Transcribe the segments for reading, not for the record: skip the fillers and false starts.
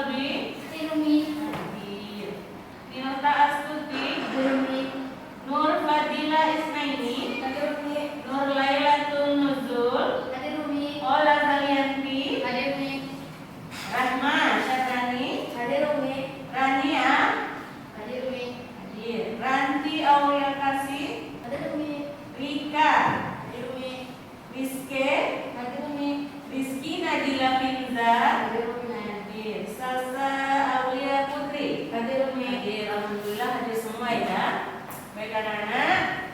Kalbi, Tirumi, Hadir. Nilta Astuti, Tirumi, Nur Fadila Ismaini, Tirumi, Nur Lailatul Nuzul, Tirumi, Ola Zalianti, Tirumi, Rahma Syahrani, Tirumi, Rania, Tirumi, Hadir. Ranti Aulia Kasih, Tirumi, Rika, Tirumi, Rizke, Tirumi, Rizky Nadila Pinza, Tirumi, Hadir. Sasa Aulia Putri, Tirumi. Hadir. Alhamdulillah hadir semua ya. Baik anak-anak.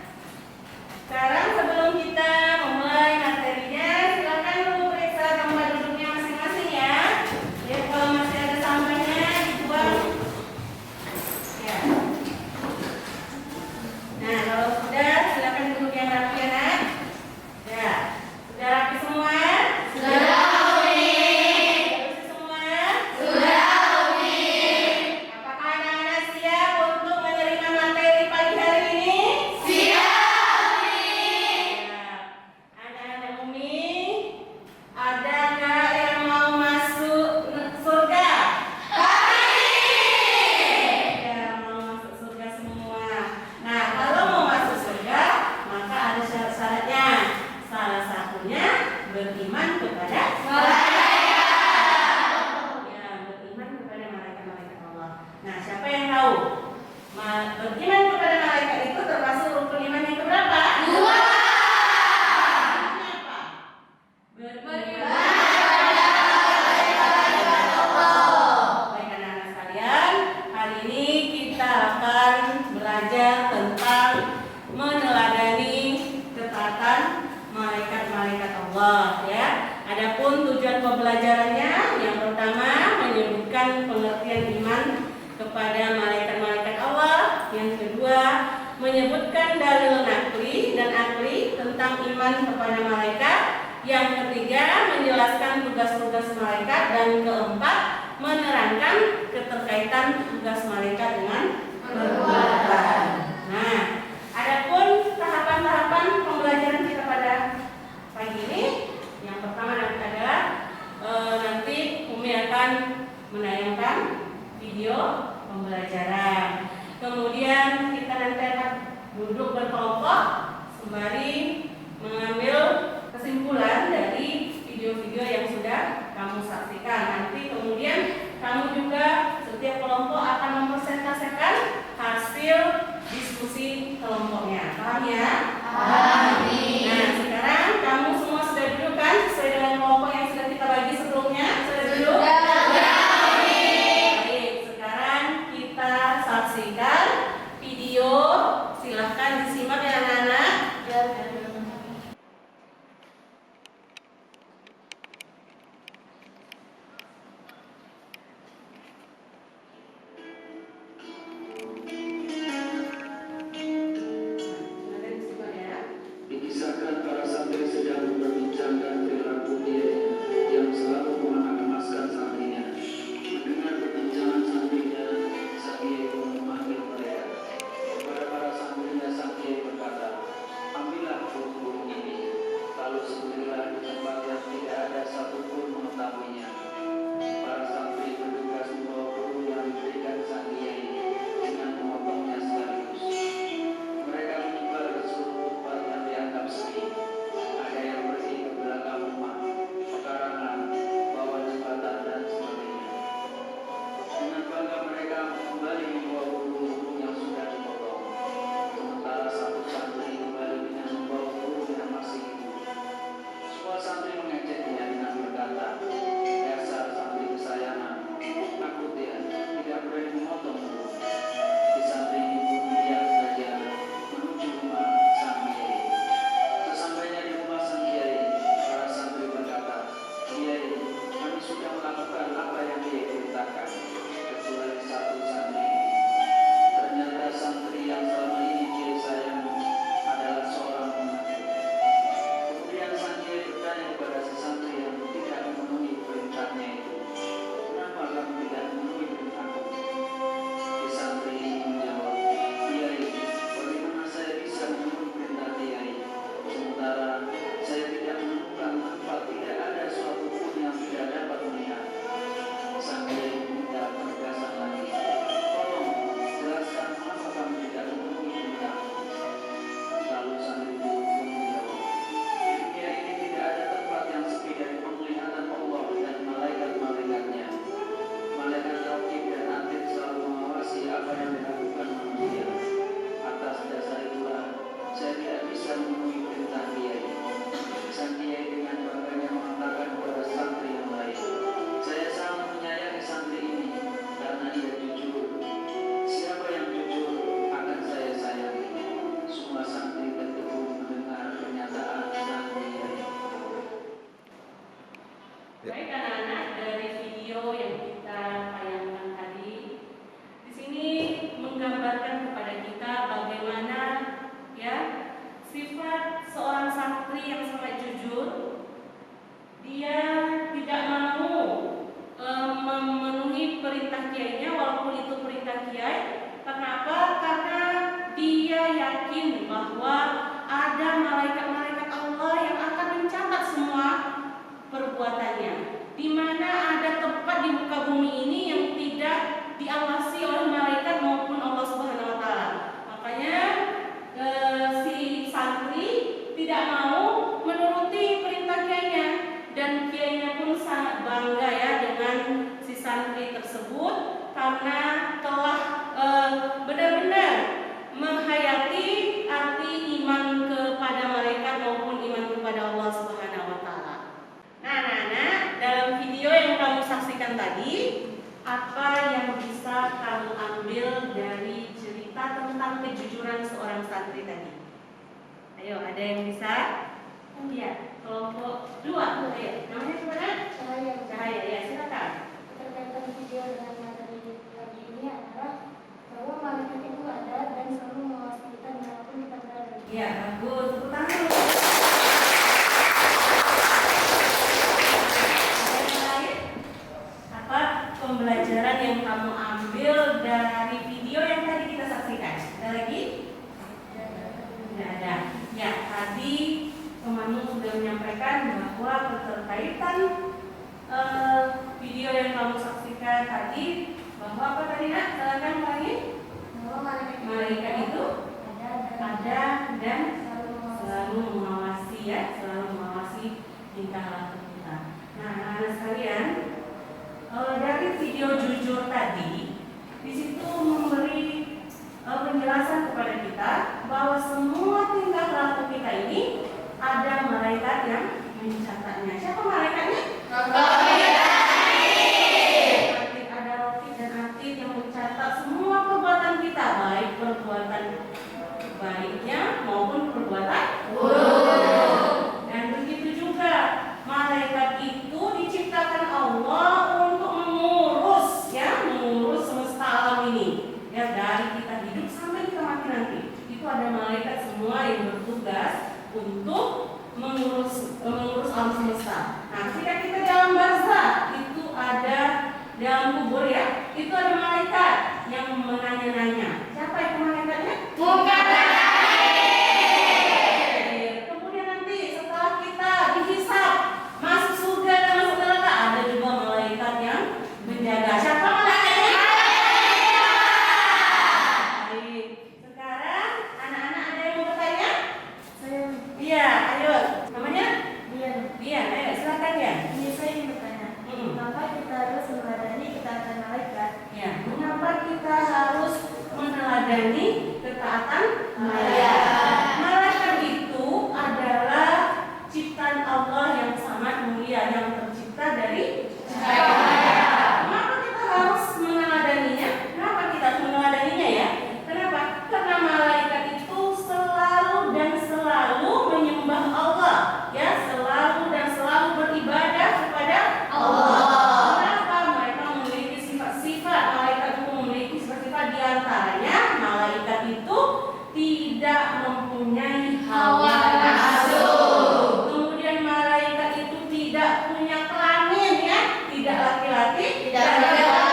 Sekarang sebelum kita memulai materinya, silakan dulu periksa tempat duduknya masing-masing ya. Ya, kalau masih ada sampahnya dibuang. Ya. Nah, kalau sudah silakan duduk yang rapi ya, Nak. Ya. Sudah rapi semua? Sudah, Umi. Bersih semua? Sudah, Umi. Apakah anak-anak siap untuk menerima materi pagi hari ini? Siap, Umi. Siap. Anak-anak Umi, ada nggak yang mau masuk surga? Ya, mau masuk surga semua. Nah, kalau mau masuk surga, maka ada syarat-syaratnya. Salah satunya beriman kepada ya, beriman kepada malaikat-malaikat Allah. Nah, siapa yang tahu? Beriman kepada malaikat itu termasuk rukun iman yang keberapa? Dua. Artinya apa? Beriman. Baik anak-anak sekalian, hari ini kita akan belajar tentang meneladani ketaatan malaikat-malaikat Allah ya. Adapun tujuan pembelajarannya yang pertama menyebutkan pengertian iman kepada malaikat-malaikat Allah, yang kedua menyebutkan dalil nakli dan akli tentang iman kepada malaikat, yang ketiga menjelaskan tugas-tugas malaikat, dan keempat menerangkan keterkaitan tugas malaikat dengan perbuatan. Nah, adapun tahapan-tahapan pembelajaran kita pada pagi ini, yang pertama nanti adalah nanti Umi akan menayangkan video pembelajaran. Kemudian kita nanti akan duduk berkelompok sembari mengambil kesimpulan dari video-video yang sudah kamu saksikan. Nanti kemudian kamu juga setiap kelompok akan mempresentasikan hasil diskusi kelompoknya. Paham ya? Amin. Nah, sekarang kamu semua sudah duduk kan sesuai dengan kelompok yang sudah kita bagi sebelumnya? Sudah duduk? Baik, sekarang kita saksikan video. Silahkan disimak ya anak-anak. Ada disimak ya. perintah kiainya, walaupun itu perintah kiai. Kenapa? Karena dia yakin bahwa ada malaikat-malaikat Allah yang akan mencatat semua perbuatannya. Di mana ada tempat di muka bumi ini yang tidak diawasi oleh malaikat maupun Allah Subhanahu wa taala. Makanya si santri tidak mau menuruti perintah kiainya, dan kiainya pun sangat bangga ya dengan si santri tersebut karena telah benar-benar menghayati arti iman kepada malaikat maupun iman kepada Allah Subhanahu wa taala. Nah, anak-anak, dalam video yang kamu saksikan tadi, apa yang bisa kamu ambil dari cerita tentang kejujuran seorang santri tadi? Ayo, ada yang bisa? Ya, kelompok 2. Ayo, namanya gimana? Cahaya, ya silakan. Terkaitan video dengan materi pagi ini adalah bahwa malaikat itu ada dan selalu mengawasi kita dimanapun kita berada. Ya, bagus. Tepuk tangan dulu. Ada yang lain? Apa pembelajaran yang kamu ambil dari video yang tadi kita saksikan? Ada lagi? Tidak ada. Ya, tadi temanmu sudah menyampaikan bahwa keterkaitan video yang kamu saksikan tadi, bahwa apa tadi nak? Silakan lagi. Bahwa Malaikat itu ada dan selalu mengawasi ya, selalu mengawasi tingkah laku kita. Nah, anak-anak sekalian, dari video jujur tadi, di situ memberi penjelasan kepada kita bahwa semua tingkah laku kita ini ada malaikat yang mencatatnya. Siapa malaikatnya? Atid, ada Raqib dan Atid yang mencatat semua perbuatan kita, baik perbuatan baiknya maupun perbuatan buruk. Dan begitu juga malaikat itu diciptakan Allah untuk mengurus semesta alam ini. Ya, dari kita hidup sampai kita mati nanti. Itu ada malaikat semua yang bertugas untuk mengurus alam semesta. Nah, ketika kita dalam barzakh itu ada dalam kubur ya, itu ada malaikat yang menanya-nanya. Siapa itu malaikatnya? Kemudian nanti setelah kita dihisab masuk surga dan masuk neraka, ada juga malaikat yang menjaga. Siapa malaikatnya? Baik. Sekarang anak-anak ada yang mau bertanya? Iya, ayo. Namanya? Dian. Ayo silakan ya. Ini saya ingin bertanya, mengapa kita harus meneladani ketaatan malaikat? Ya, mengapa kita harus meneladani ketaatan Malaikat? Malaikat itu adalah ciptaan Allah yang sangat mulia, yang tercipta dari cahaya. Maka kita harus meneladaninya. Kenapa kita harus meneladaninya ya? Kenapa? Karena malaikat itu selalu dan selalu menyembah Allah, ya, selalu dan selalu beribadah kepada Allah. Kenapa? Mereka memiliki sifat-sifat, malaikat itu memiliki sifat-sifat, diantaranya malaikat itu tidak mempunyai hawa nafsu. Kemudian malaikat itu tidak punya kelamin ya, tidak laki-laki, Tidak perempuan.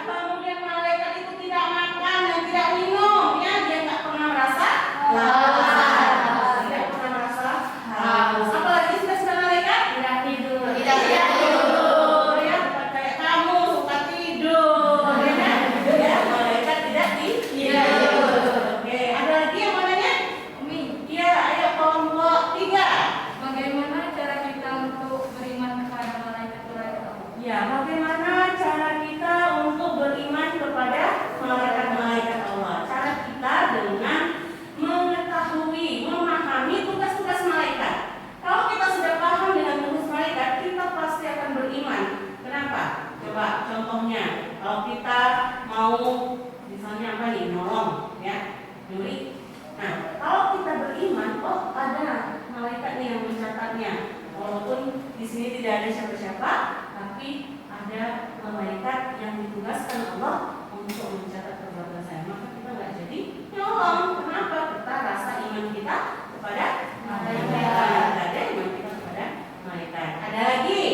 Kemudian malaikat itu tidak makan dan tidak minum ya, dia nggak pernah merasa lapar, tidak pernah merasa haus. Apalagi sifat malaikat? Tidak tidur. Tidak Tidur ya, bukan kayak kamu suka tidur ya kan? Ya, malaikat tidak tidur. Oke, ada lagi yang mananya? Iya, ayo kelompok 3. Bagaimana cara kita untuk beriman kepada malaikat Allah? Ya, bagaimana cara kita untuk beriman kepada malaikat-malaikat Allah? Cara kita dengan mengetahui, memahami tugas-tugas malaikat. Kalau kita sudah paham dengan tugas malaikat, kita pasti akan beriman. Kenapa? Coba contohnya, kalau kita mau misalnya apa nih, nolong, ya, nyuri. Nah, kalau kita beriman, oh ada malaikat nih yang mencatatnya. Walaupun di sini tidak ada siapa-siapa, tapi ada malaikat yang ditugaskan Allah untuk mencatat perbuatan saya. Maka kita nggak jadi nyolong. Kenapa? Kita rasa iman kita kepada malaikat. Ada iman kita kepada malaikat. Ada lagi?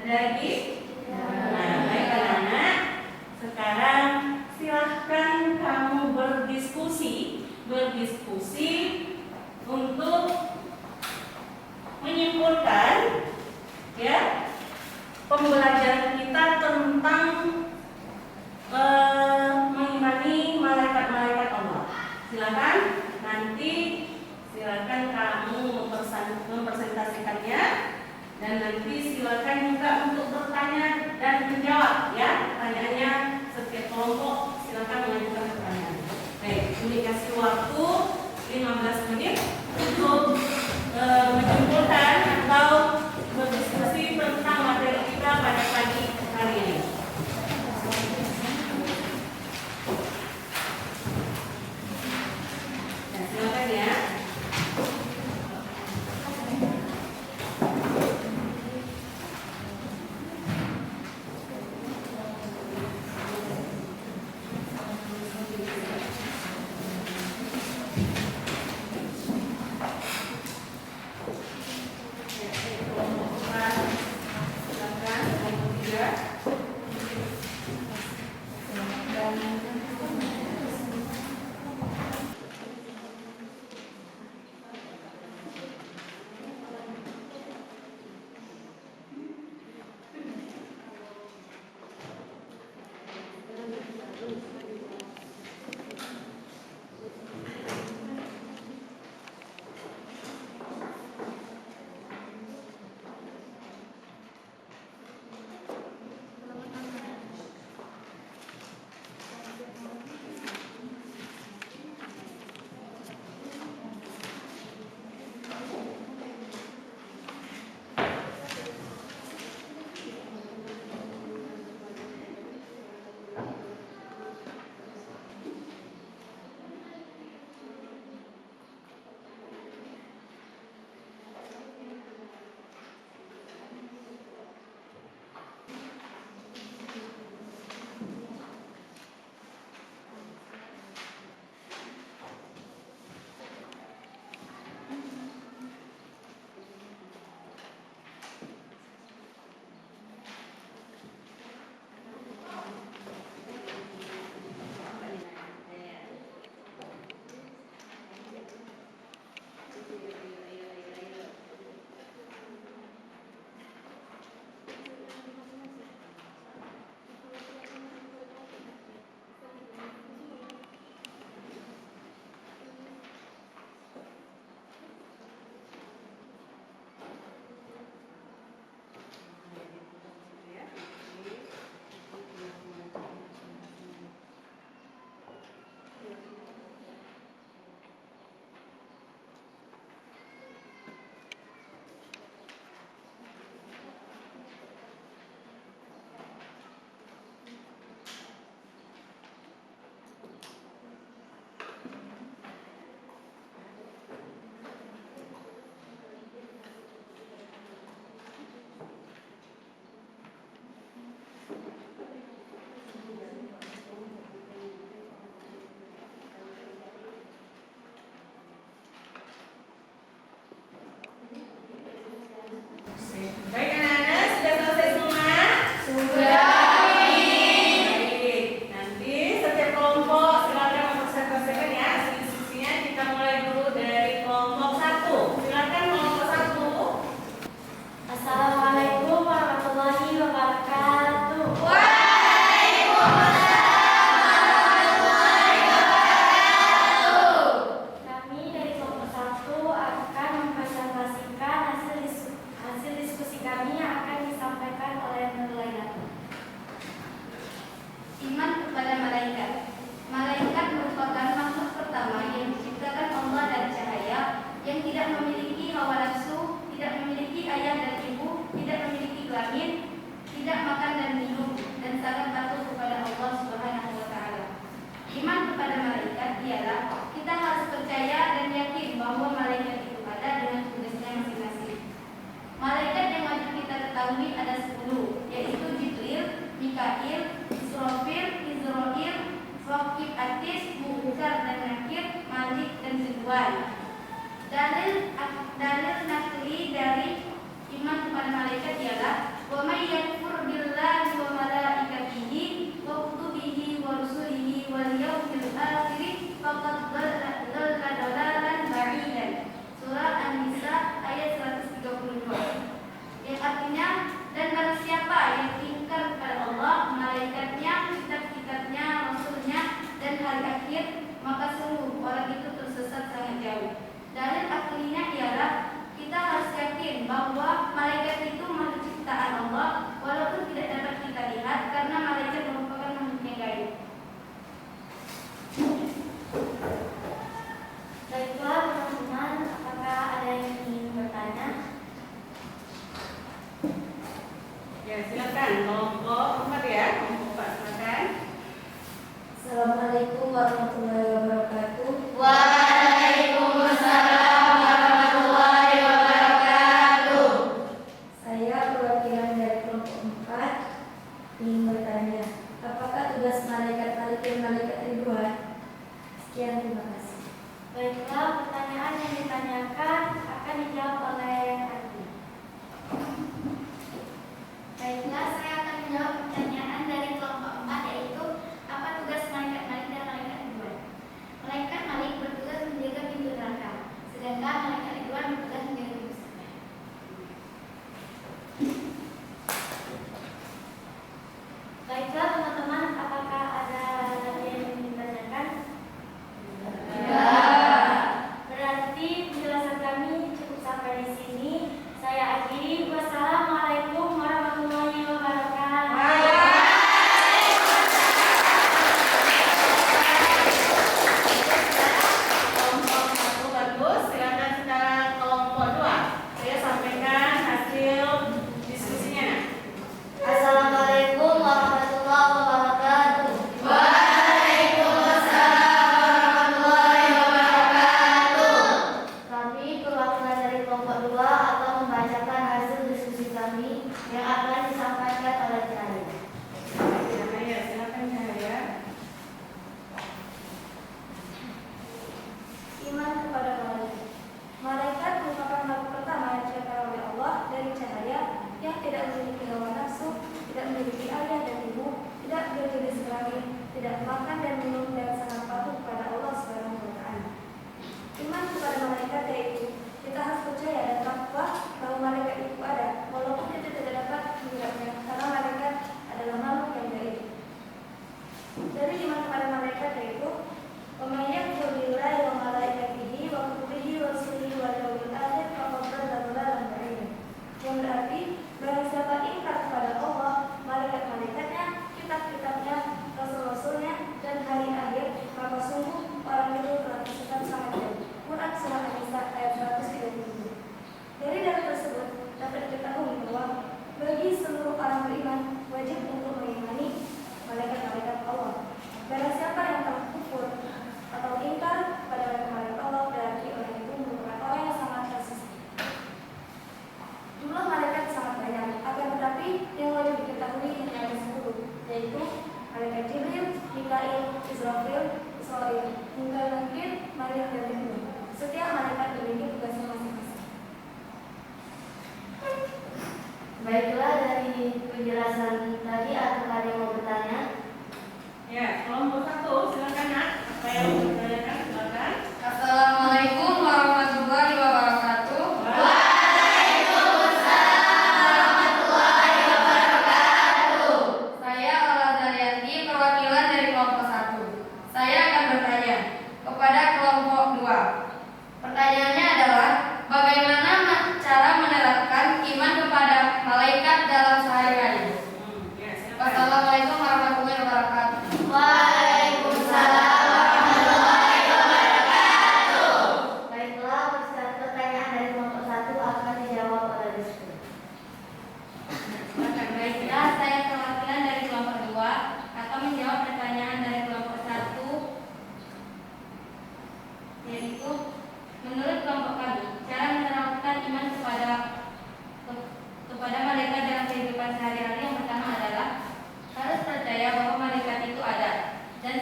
Ada lagi? Silakan nanti silakan kamu mempresentasikannya dan nanti silakan juga untuk bertanya dan menjawab ya pertanyaannya setiap kelompok silakan mengajukan pertanyaan. Baik, ini kasih waktu 15 menit untuk menyimpulkan atau berdiskusi tentang materi kita pada pagi hari ini. Silakan ya. kelompok 4 ya. Kelompok 4 silakan. Assalamualaikum warahmatullahi wabarakatuh. Waalaikumsalam warahmatullahi wabarakatuh. Saya perwakilan dari kelompok 4 ingin bertanya, apakah tugas malaikat Malik dan malaikat Ridwan? Sekian, terima kasih. Baiklah, pertanyaan yang ditanyakan akan dijawab oleh Adi. Baiklah, saya akan menjawab pertanyaan dari kelompok 4, yaitu apa tugas malaikat Malik dan malaikat Ridwan. Malaikat Malik bertugas menjaga pintu neraka, sedangkan malaikat Ridwan bertugas menjaga pintu surga. Baiklah teman-teman, apakah ada lagi yang ingin ditanyakan? Berarti penjelasan kami cukup sampai di sini. Saya akhiri. Wassalamualaikum warahmatullahi wabarakatuh. Kelompok 1 bagus. Silakan sekarang kelompok 2. Saya sampaikan hasil diskusinya. Assalamualaikum warahmatullahi wabarakatuh. Waalaikumsalam warahmatullahi wabarakatuh. Kami perwakilan dari kelompok 2 akan membacakan hasil diskusi kami yang akan disampaikan oleh Cahaya. Cahaya, silakan Cahaya. Iman kepada malaikat. Malaikat merupakan makhluk pertama yang diciptakan oleh Allah dari cahaya yang tidak memiliki hawa nafsu, tidak memiliki ayah dan ibu, tidak berjenis kelamin, tidak makan dan minum, dan sangat patuh kepada Allah Subhanahu wa Ta'ala. Iman kepada malaikat yaitu kita harus percaya dan takwa bahwa malaikat itu ada, walaupun kita tidak dapat melihatnya, karena malaikat adalah makhluk yang gaib. Dari iman kepada malaikat yaitu وَمَيَّكْفُرْ بِاللَّهِ وَمَلَائِكَتِهِ وَكُتُبِهِ وَرُسُلِهِ وَالْيَوْمِلْ آخِرِ فَقَدْ ضَلَّ ضَلَالًا بَعِيدًا. Yang berarti barang siapa ingkar kepada Allah, malaikat-malaikatnya, kitab-kitabnya, rasul-rasulnya, dan hari akhir, maka sungguh orang itu telah tersesat sangat jauh. Quran Surah An-Nisa ayat 137. Dari dalil tersebut dapat diketahui bahwa bagi seluruh orang beriman wajib untuk mengimani malaikat-malaikat Allah. Barang siapa yang telah kufur atau ingkar pada malaikat Allah, berarti orang itu merupakan orang yang sangat tersesat. Jumlah malaikat sangat banyak, akan tetapi yang wajib diketahui hanya ada 10, yaitu malaikat Jibril, Mikail, Israfil, Israil, Munkar Nakir, Malik dan Ridwan. Setiap malaikat memiliki tugasnya masing-masing. Baiklah, dari penjelasan tadi apakah ada yang mau bertanya? Ya, kelompok 1 silakan Nak. Apa yang mau ditanyakan silakan. Assalamualaikum warahmatullahi wabarakatuh. Waalaikumsalam warahmatullahi wabarakatuh. Saya Ola Daryanti, perwakilan dari kelompok 1. Saya akan bertanya kepada kelompok 2. Pertanyaannya adalah bagaimana cara menerapkan iman kepada malaikat dalam sehari-hari? Ya, silakan. Wassalamualaikum warahmatullahi wabarakatuh. Waalaikumsalam warahmatullahi wabarakatuh. Baiklah, pertanyaan dari kelompok 1 akan dijawab oleh Rizky. Silakan. Baiklah, saya perwakilan dari kelompok 2 akan menjawab pertanyaan dari kelompok 1, yaitu menurut kelompok kami, cara menerapkan iman kepada malaikat dalam kehidupan sehari-hari yang pertama adalah harus percaya bahwa malaikat itu ada dan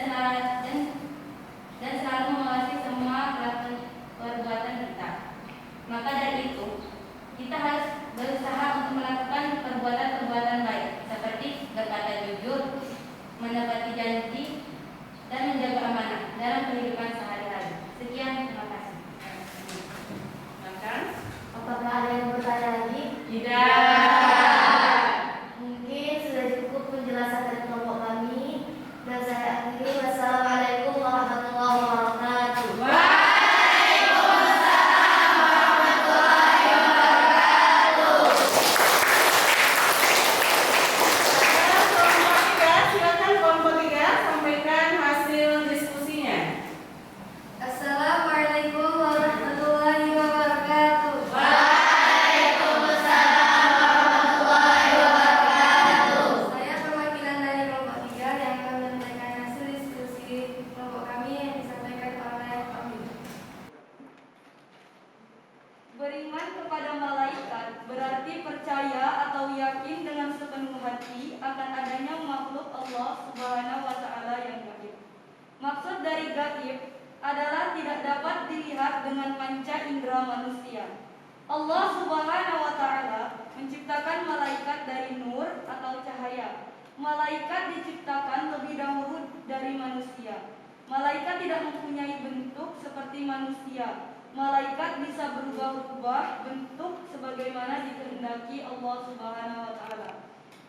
selalu mengawasi semua perbuatan kita. Maka dari itu, kita harus berusaha untuk melakukan perbuatan-perbuatan baik seperti berkata jujur, menepati janji, dan menjaga amanah dalam kehidupan sehari-hari. Sekian, terima kasih. Silakan. Apakah ada yang bertanya lagi? Tidak. Mungkin sudah cukup penjelasan dari kelompok kami, dan saya akhiri. Wassalamualaikum warahmatullahi wabarakatuh. Waalaikumsalam warahmatullahi wabarakatuh. Sekarang kelompok 3, silakan kelompok 3 sampaikan hasil diskusinya. dari gaib adalah tidak dapat dilihat dengan panca indera manusia. Allah Subhanahu wa Ta'ala menciptakan malaikat dari nur atau cahaya. Malaikat diciptakan lebih dahulu dari manusia. Malaikat tidak mempunyai bentuk seperti manusia. Malaikat bisa berubah-ubah bentuk sebagaimana dikehendaki Allah Subhanahu wa Ta'ala.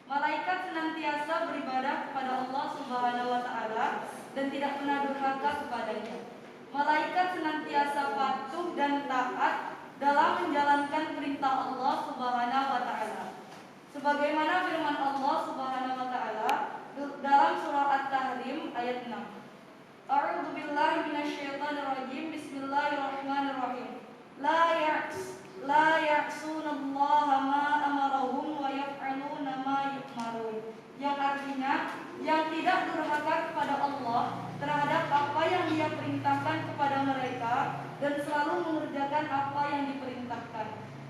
Malaikat senantiasa beribadah kepada Allah Subhanahu wa Ta'ala dan tidak pernah durhaka kepadanya. Malaikat senantiasa patuh dan taat dalam menjalankan perintah Allah Subhanahu wa Ta'ala. Sebagaimana firman Allah Subhanahu wa Ta'ala dalam surah At-Tahrim ayat 6. A'udzu billahi minasyaitonir rajim. Bismillahirrahmanirrahim. La ya'sunallaha ma amarahum wa yaf'aluna ma yu'marun. Yang artinya yang tidak durhaka kepada Allah terhadap apa yang Dia perintahkan kepada mereka dan selalu mengerjakan apa yang diperintahkan.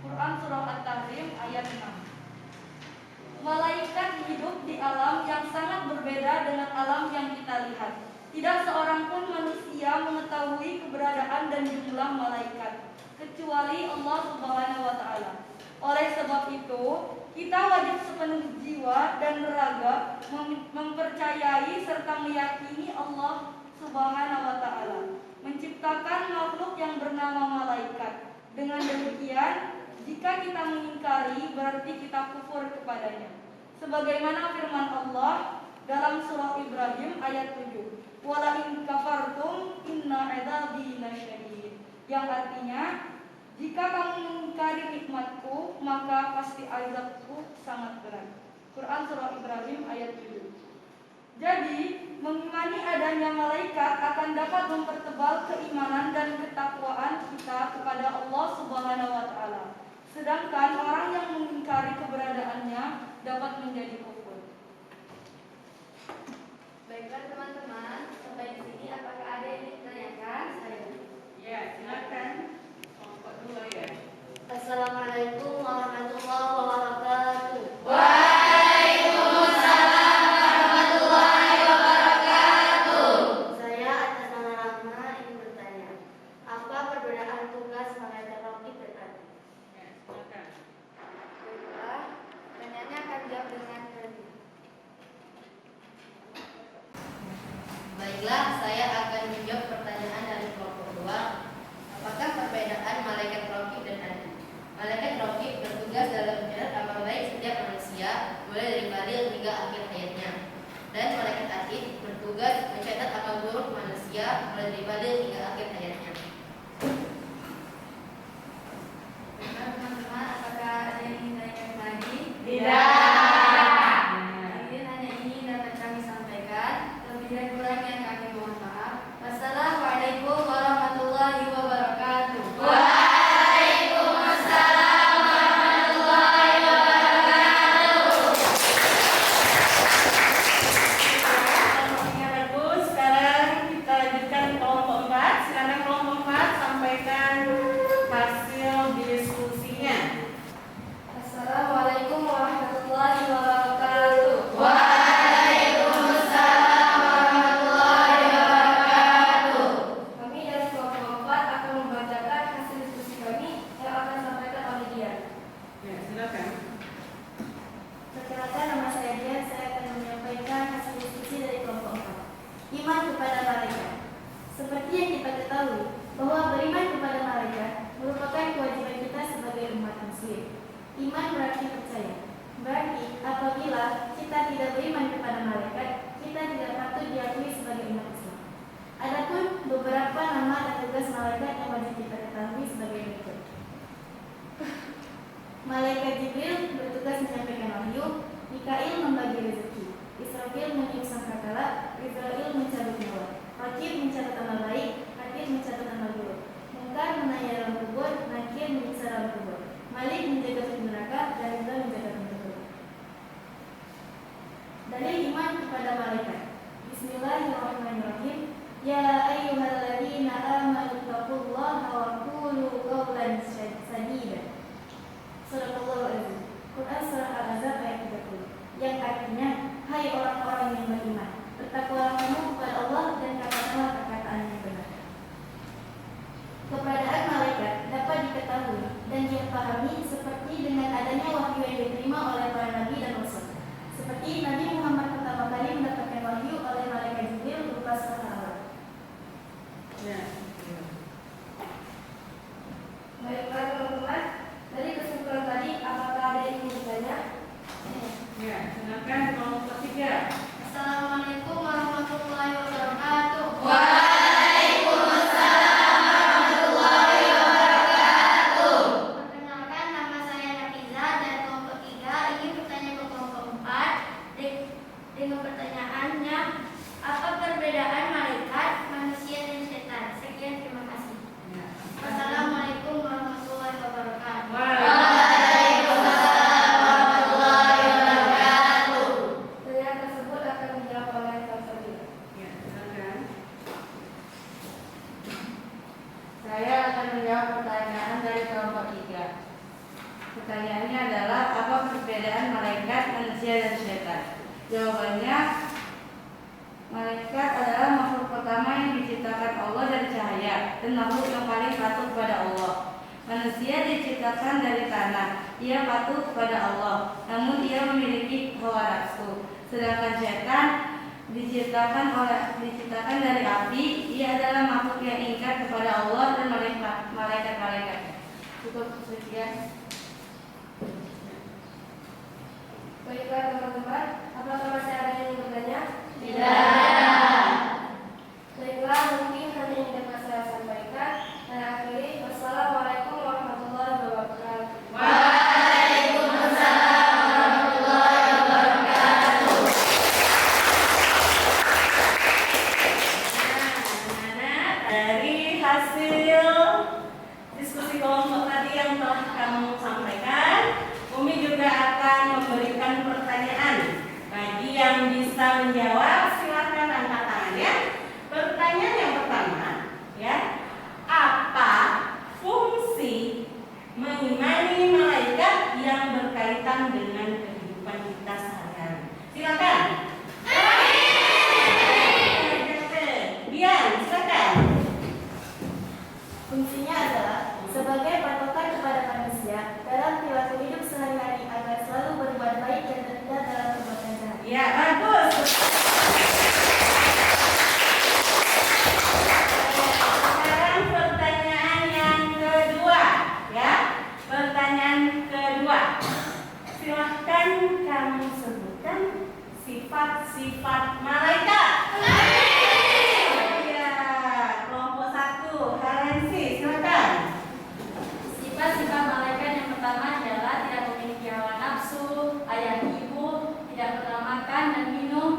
Quran surah At-Tahrim ayat 6. Malaikat hidup di alam yang sangat berbeda dengan alam yang kita lihat. Tidak seorang pun manusia mengetahui keberadaan dan jumlah malaikat kecuali Allah Subhanahu wa Ta'ala. Oleh sebab itu, kita wajib sepenuh jiwa dan raga mempercayai serta meyakini Allah Subhanahu wa Ta'ala menciptakan makhluk yang bernama malaikat. Dengan demikian, jika kita mengingkari berarti kita kufur kepadanya. Sebagaimana firman Allah dalam surah Ibrahim ayat 7. Wala in kafartum inna adzabi lasyadid. Yang artinya, jika kamu mengingkari nikmatku, maka pasti azabku sangat berat. Quran surah Ibrahim ayat 7. Jadi, mengimani adanya malaikat akan dapat mempertebal keimanan dan ketakwaan kita kepada Allah Subhanahu wa Ta'ala. Sedangkan orang yang mengingkari keberadaannya dapat menjadi kufur. Baiklah teman-teman, sampai di sini apakah ada yang ditanyakan? Ya, silakan. Kelompok dua ya. Assalamualaikum warahmatullahi wabarakatuh. Waalaikumsalam warahmatullahi wabarakatuh. Saya atas nama Rahma ingin bertanya, apa perbedaan tugas malaikat raqib dan atid? Ya, silakan. Baiklah, pertanyaannya akan jawab dengan terlebih. Baiklah, saya akan menjawab pertanyaan dari kelompok 2. Apakah perbedaan malaikat raqib dan atid? Malaikat raqib bertugas dalam mencatat amal baik setiap manusia, mulai dari balil hingga akhir hayatnya. Dan malaikat atid bertugas mencatat amal buruk manusia, mulai dari balil hingga akhir hayatnya. Baiklah teman-teman, apakah ada yang ingin ditanyakan lagi? Mungkin hanya ini dapat kami sampaikan. Lebih dan kurangnya kami mohon maaf. Wassalamualaikum warahmatullahi wabarakatuh. Waalaikumsalam warahmatullahi wabarakatuh. Kelompoknya bagus. Sekarang kita lanjutkan kelompok 4. Silakan kelompok 4 sampaikan hasil diskusinya. Assalamualaikum warahmatullahi wabarakatuh. Waalaikumsalam warahmatullahi wabarakatuh. Kami dari kelompok 4 akan membacakan hasil diskusi kami yang akan disampaikan oleh Dian. Ya, silakan. Perkenalkan, nama saya Dian. Saya akan menyampaikan hasil diskusi dari kelompok 4. Iman kepada malaikat. Seperti yang kita ketahui, bahwa beriman kepada malaikat merupakan kewajiban kita sebagai umat muslim. Iman berarti percaya. Berarti apabila kita tidak beriman kepada malaikat, kita tidak patut diakui sebagai umat Islam. Adapun beberapa nama dan tugas malaikat yang wajib kita ketahui sebagai berikut. Malaikat Jibril bertugas menyampaikan wahyu, Mikail membagi rezeki, Israfil meniup sangkakala, Israil mencabut nyawa, Raqib mencatat amal baik, Atid mencatat amal buruk, Munkar menanya dalam kubur, Nakir menyiksa dalam kubur, Malik menjaga pintu neraka, dan Ridha menjaga pintu surga. Dalil iman kepada malaikat. Bismillahirrahmanirrahim. Ya ayyuhalladzina amanu taqullaha wa qulu qawlan sadida. Surah Al-Azim. Quran surah Al-Azab ayat 30. Yang artinya, hai orang-orang yang beriman, bertakwalah kamu kepada Allah dan katakanlah perkataan yang dengan pertanyaannya, apa perbedaan malaikat, manusia, dan setan? Sekian, terima kasih. Wassalamualaikum warahmatullahi wabarakatuh. Pertanyaan tersebut akan dijawab oleh Salsabila. Ya, silakan. Saya akan menjawab pertanyaan dari kelompok 3. Pertanyaannya adalah apa perbedaan malaikat, manusia, dan setan? Jawabannya, malaikat adalah makhluk pertama yang diciptakan Allah dari cahaya dan makhluk yang paling patuh kepada Allah. Manusia diciptakan dari tanah, ia patuh kepada Allah, namun ia memiliki hawa nafsu. Sedangkan setan diciptakan dari api, ia adalah makhluk yang ingkar kepada Allah dan malaikat-malaikatnya. Cukup sekian. Baiklah teman-teman, apakah masih ada yang ingin bertanya? Tidak. Baiklah, mungkin hanya yang dapat saya sampaikan. Dan akhiri, wassalamualaikum warahmatullahi wabarakatuh. Dari hasil diskusi kelompok tadi yang telah kamu sampaikan, Umi juga akan memberikan pertanyaan. Bagi yang bisa menjawab, silakan angkat tangannya. Pertanyaan yang pertama, ya, apa fungsi mengimani malaikat yang berkaitan dengan kehidupan kita sehari-hari? Silakan. Dian, silakan. Fungsinya adalah sebagai patokan kepada manusia dalam perilaku hidup sehari-hari agar selalu berbuat baik dan terhindar dalam perbuatan jahat. Ya, bagus. Sekarang pertanyaan yang kedua, ya. Pertanyaan kedua. Silahkan kamu sebutkan sifat-sifat malaikat. Ya, kelompok 1, Halensi, silakan. Sifat-sifat malaikat yang pertama adalah tidak memiliki hawa nafsu, ayah ibu, tidak pernah makan dan minum,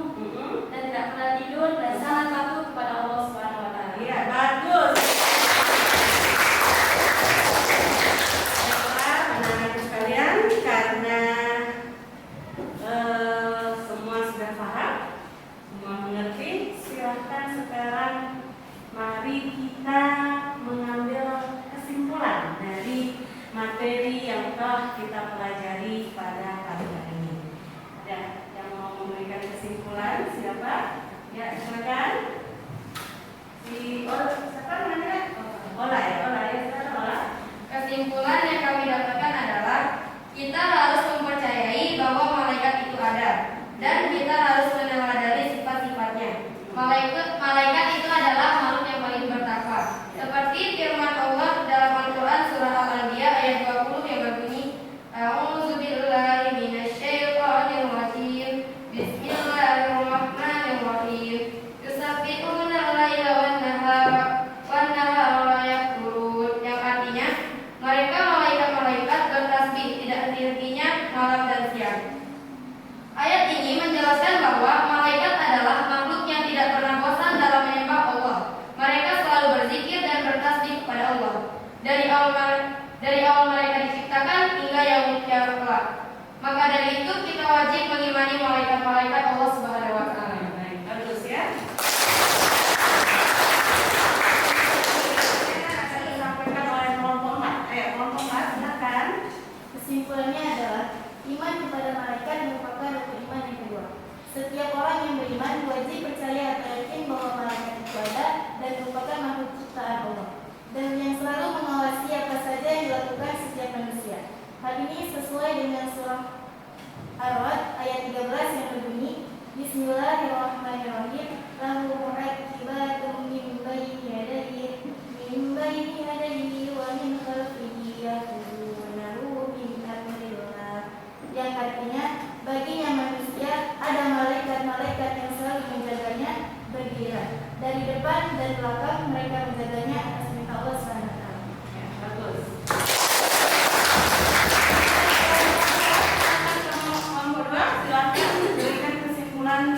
dan tidak pernah tidur dan sangat patuh kepada Allah Subhanahu wa taala. Ya, bagus. Baiklah, anak-anakku sekalian, karena semua sudah paham, semua mengerti, silahkan sekarang mari kita mengambil kesimpulan dari materi yang telah kita pelajari pada pagi hari ini. Ada yang mau memberikan kesimpulan? Siapa? Ya, silakan. Siapa namanya? Ola ya, silakan Ola. Kesimpulan yang kami dapatkan adalah kita harus mempercayai bahwa malaikat itu ada dan kita harus meneladani sifat-sifatnya. Malaikat itu adalah makhluk yang paling bertakwa. Seperti firman Allah dalam Al-Quran surah Al-Anbiya ayat 20 yang berbunyi, A'udzubillahi minasyaitonir rajim. Bismillahirrahmanirrahim. Yusabbihuna al-laila wan-nahara la yafturun. Yang artinya, mereka malaikat-malaikat bertasbih tidak henti-hentinya malam dan siang. Ayat ini menjelaskan bahwa malaikat adalah makhluk yang tidak pernah bosan dalam menyembah Allah. Mereka selalu berzikir dan bertasbih kepada Allah. Dari awal mereka diciptakan hingga yaumul qiyamah kelak. Maka dari itu kita wajib mengimani malaikat-malaikat Allah Subhanahu wa taala. Baik, bagus ya. Akan disampaikan oleh kelompok 4. Ayo, kelompok 4, silakan. Kesimpulannya adalah iman kepada malaikat merupakan rukun iman yang kedua. Setiap orang yang beriman wajib percaya atau yakin bahwa malaikat itu ada dan merupakan makhluk ciptaan Allah dan yang selalu mengawasi apa saja yang dilakukan setiap manusia. Hal ini sesuai dengan surah Ar-Ra'd ayat 13 yang berbunyi, Bismillahirrahmanirrahim. Lahu mu'aqibatun min bayni yadayhi wa min khalfihi yahfazunahu min amrillah. Yang artinya, baginya manusia ada malaikat-malaikat yang selalu menjaganya berdiri. Dari depan dan belakang mereka menjaganya atas perintah Allah SWT. Ya, bagus. Kelompok 2, silakan berikan kesimpulan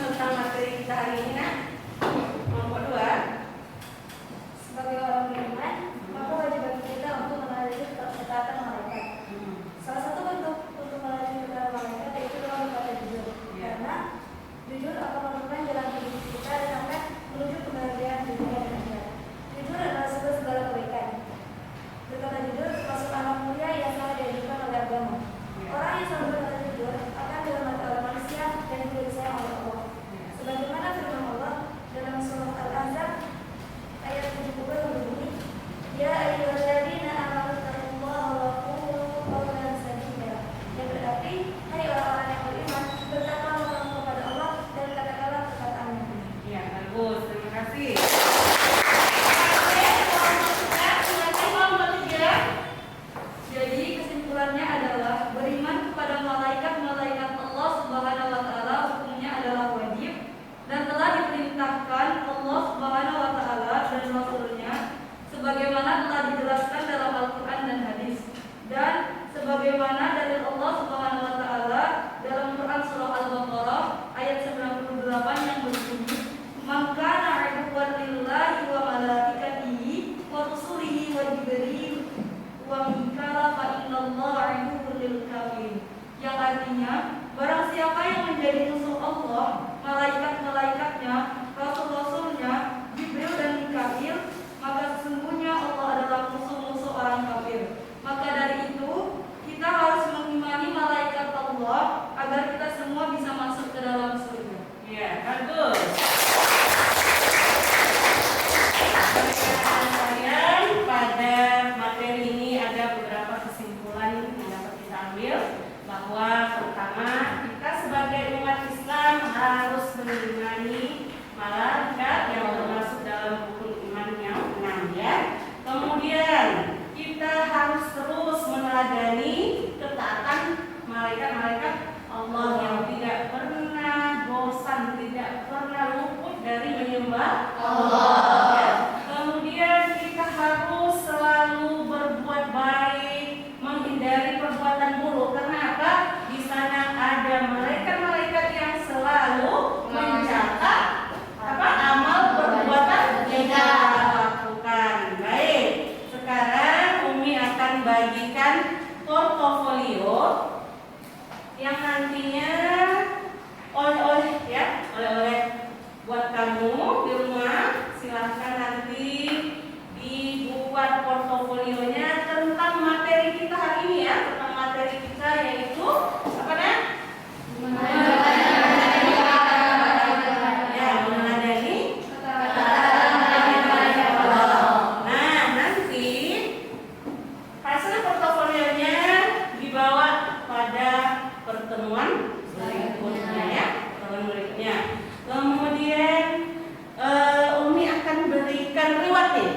sebagaimana telah dijelaskan dalam Al-Quran dan hadis, dan sebagaimana dalil Allah Subhanahu wa Ta'ala dalam Quran Surah Al-Baqarah ayat 98 yang berbunyi, "Maka na'budu lillahi wa malaikatihi wa rusulihi wa jibril wa mikala fa innallaha 'aduwwun lil kafirin." Yang artinya, barang siapa yang menjadi musuh Allah, malaikat-malaikatnya, rasul-rasulnya, Jibril dan Mikail, maka sesungguhnya Allah adalah musuh-musuh orang kafir. Maka dari itu, kita harus mengimani malaikat Allah agar kita semua bisa masuk ke dalam surga. Ya, bagus. Kalian pada materi ini ada beberapa kesimpulan yang dapat kita ambil, bahwa pertama, kita sebagai umat Islam harus mengimani malaikat yang termasuk dalam rukun iman yang 6 ya. Kemudian kita harus terus meneladani ketaatan malaikat-malaikat Allah yang tidak pernah bosan, tidak pernah luput dari menyembah Allah. Ya. Kemudian kita harus selalu berbuat baik, menghindari perbuatan buruk. Karena apa? Di sana ada malaikat-malaikat yang selalu mencatat amal perbuatan yang kita lakukan. Baik, sekarang Umi akan bagikan portofolio yang nantinya oleh-oleh ya, oleh-oleh buat kamu di rumah. Silahkan nanti dibuat portofolionya tentang materi kita hari ini ya, tentang materi kita yaitu apa nah? Ya, meneladani. Nah, nanti hasil portofolionya dibawa pada pertemuan berikutnya ya, pertemuan berikutnya. Kemudian Umi akan berikan reward nih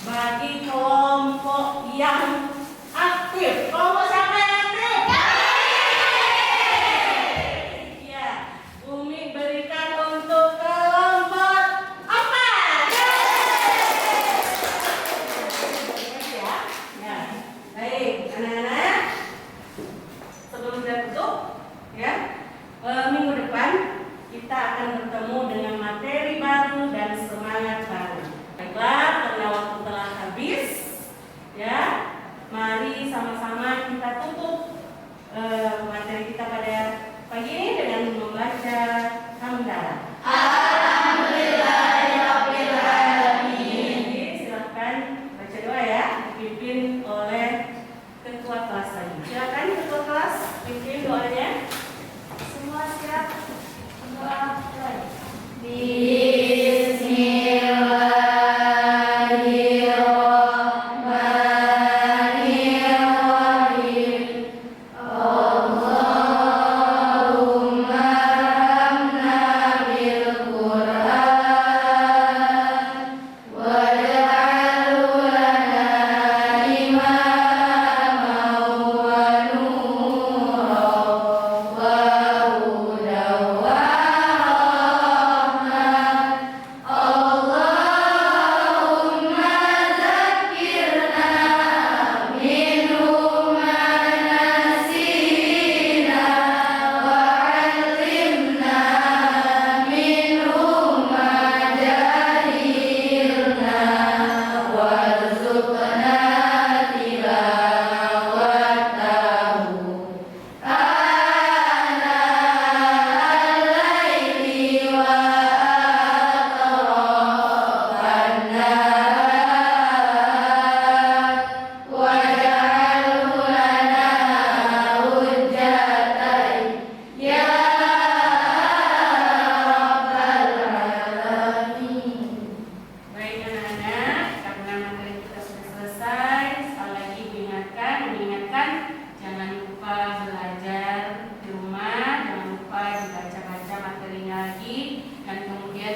bagi kelompok yang aktif. Kelompok siapa yang aktif? Ya, Umi berikan untuk kelompok 4. Ya, baik anak-anak. Sebelum kita tutup, ya, minggu depan kita akan bertemu dengan materi baru dan semangat baru. Baiklah, karena waktu telah habis, ya, mari sama-sama kita tutup materi kita pada pagi ini dengan membaca hamdalah. Alhamdulillahirobbilalamin. Silakan baca doa ya, dipimpin oleh ketua kelas lagi. Silakan ketua kelas pimpin doanya. Semua siap? Semua mulai.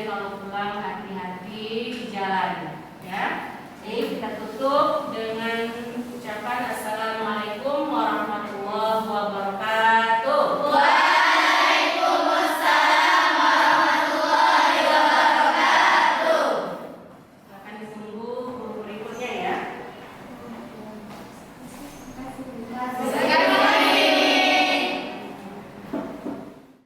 kalau pulang hati-hati di jalan ya. Jadi kita tutup